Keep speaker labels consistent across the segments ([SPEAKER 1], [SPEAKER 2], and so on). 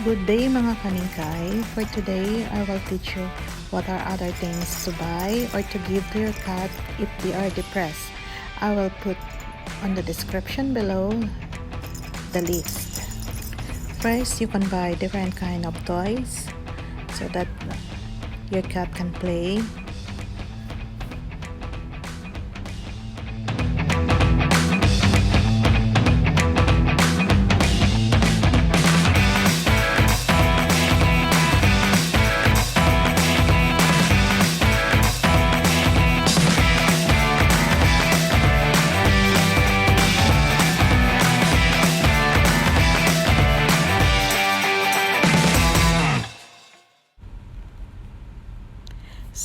[SPEAKER 1] Good day mga kaningkay. For today, I will teach you what are other things to buy or to give to your cat if they are depressed. I will put on the description below the list. First, you can buy different kind of toys so that your cat can play.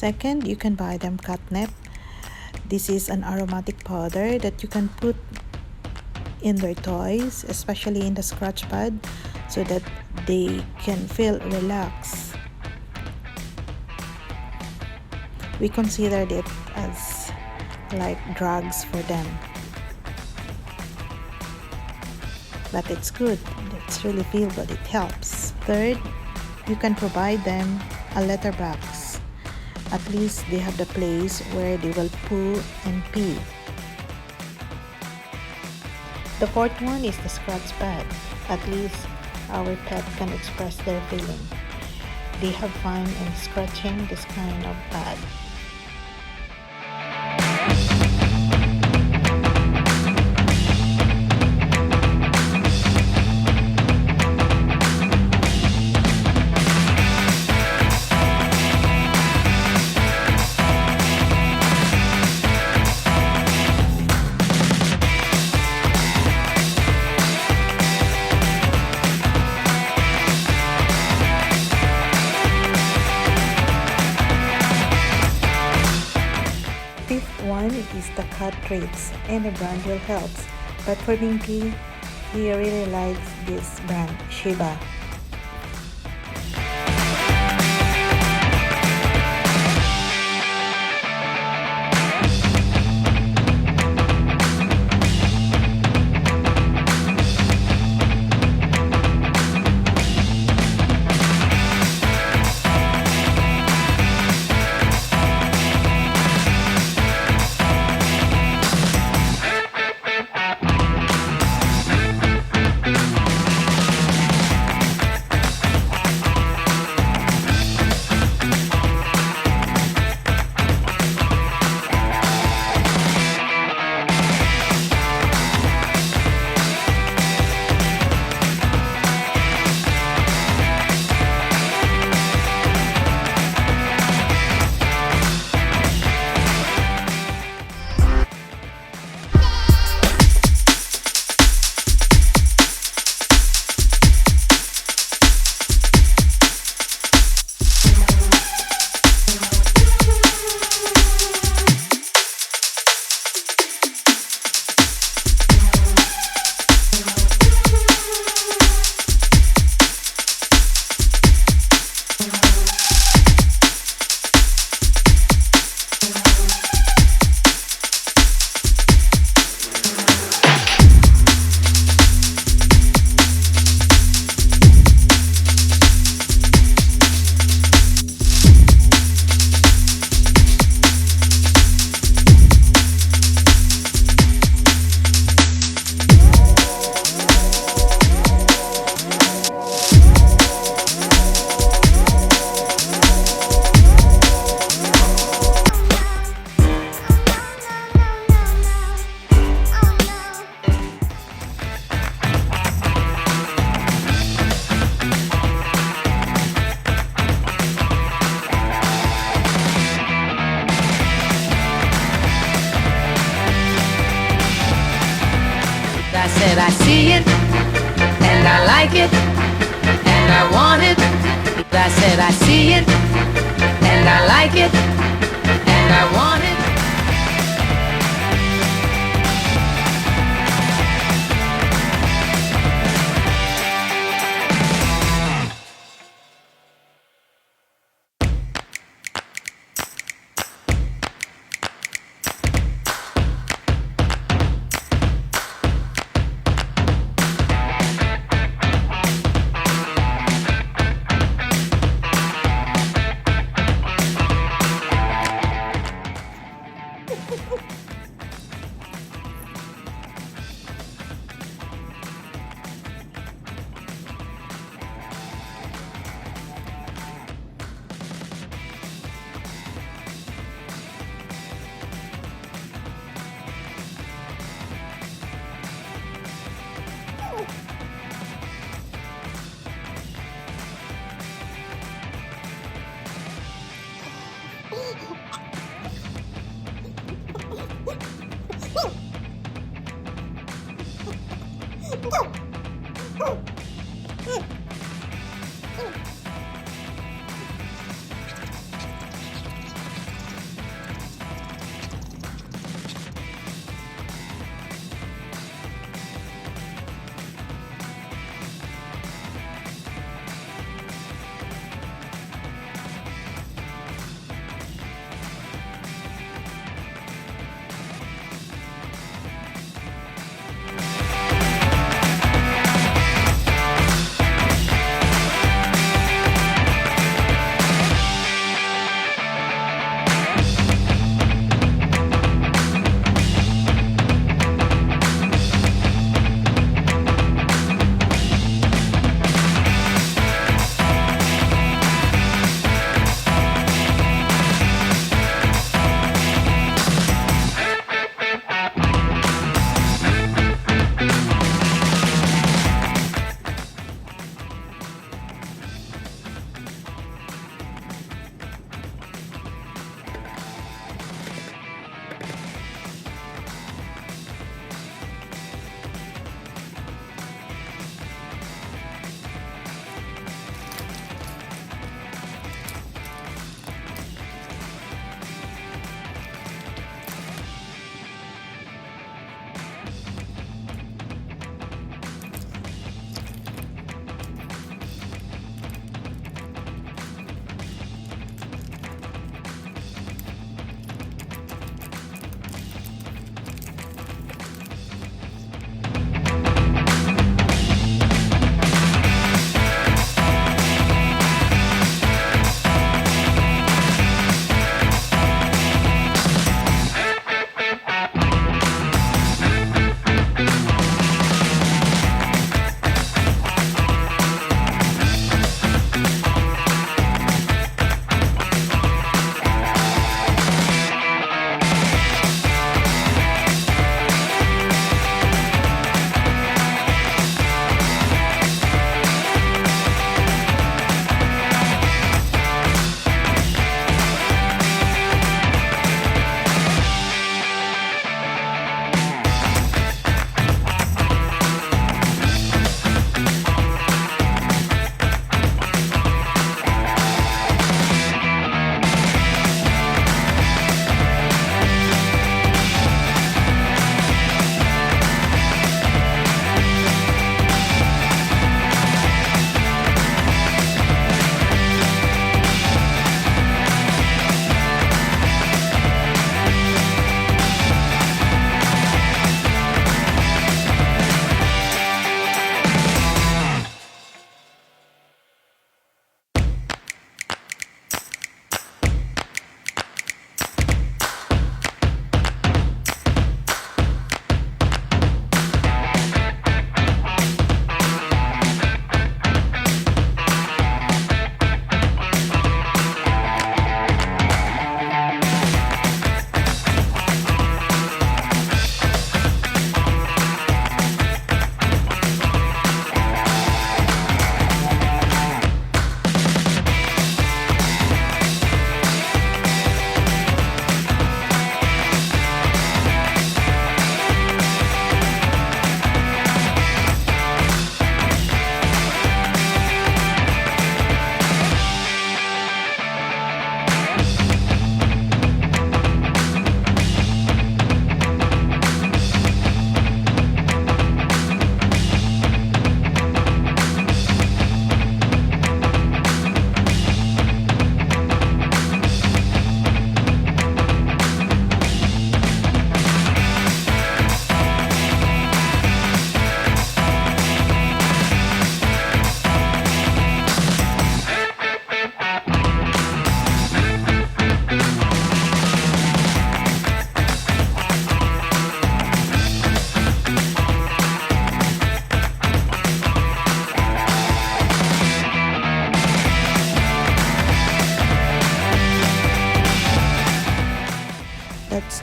[SPEAKER 1] Second, you can buy them catnip. This is an aromatic powder that you can put in their toys, especially in the scratch pad, so that they can feel relaxed. We considered it as like drugs for them, but it's good. It's really feel good. It helps. Third, you can provide them a litter box. At least they have the place where they will poo and pee. The fourth one is the scratch pad. At least our pet can express their feeling. They have fun in scratching this kind of pad. Fifth one is the cat treats, and the brand will help. But for Minky, he really likes this brand, Shiba.
[SPEAKER 2] I said I see it, and I like it, and I want it. I said I see it, and I like it, and I want it.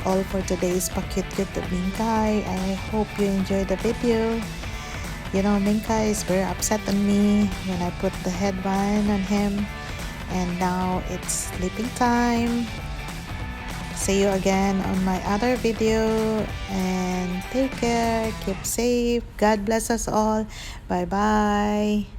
[SPEAKER 1] all for today's pa-cute-cute to Minky. I hope you enjoyed the video. You know, Minky is very upset on me when I put the headband on him. And now it's sleeping time. See you again on my other video, and take care, keep safe, God bless us all. Bye bye.